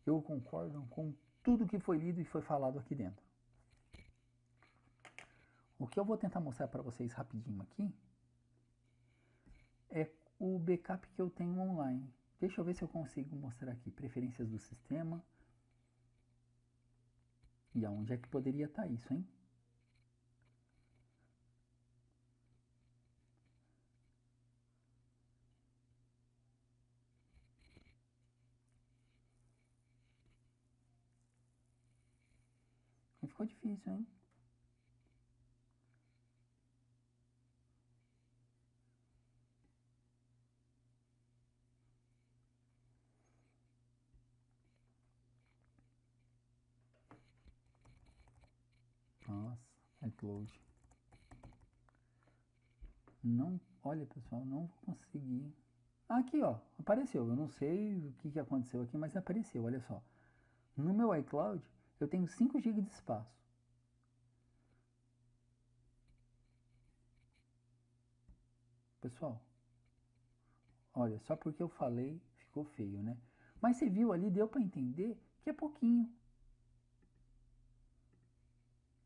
Eu concordo com tudo que foi lido e foi falado aqui dentro. O que eu vou tentar mostrar para vocês rapidinho aqui é o backup que eu tenho online. Deixa eu ver se eu consigo mostrar aqui. Preferências do sistema. E aonde é que poderia estar isso, hein? Ficou difícil, hein? Nossa, iCloud. Não, olha pessoal, não vou conseguir. Aqui, ó, apareceu. Eu não sei o que aconteceu aqui, mas apareceu, olha só. No meu iCloud, eu tenho 5 GB de espaço. Pessoal, olha, só porque eu falei, ficou feio, Mas você viu ali, deu para entender que é pouquinho.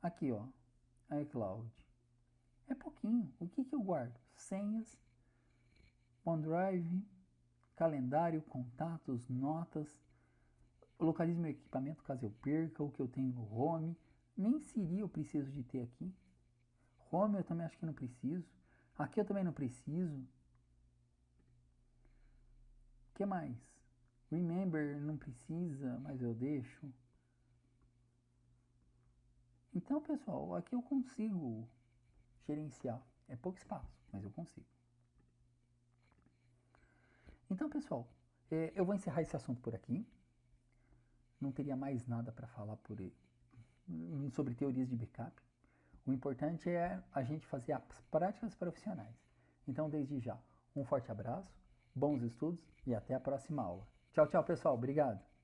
Aqui, ó, iCloud. É pouquinho. O que eu guardo? Senhas, OneDrive, calendário, contatos, notas. Localizo meu equipamento caso eu perca, o que eu tenho no home. Nem Siri eu preciso de ter aqui. Home eu também acho que não preciso. Aqui eu também não preciso. O que mais? Remember não precisa, mas eu deixo. Então, pessoal, aqui eu consigo gerenciar. É pouco espaço, mas eu consigo. Então, pessoal, eu vou encerrar esse assunto por aqui. não teria mais nada para falar sobre teorias de backup. O importante é a gente fazer as práticas profissionais. Então, desde já, um forte abraço, bons estudos e até a próxima aula. Tchau, tchau, pessoal. Obrigado.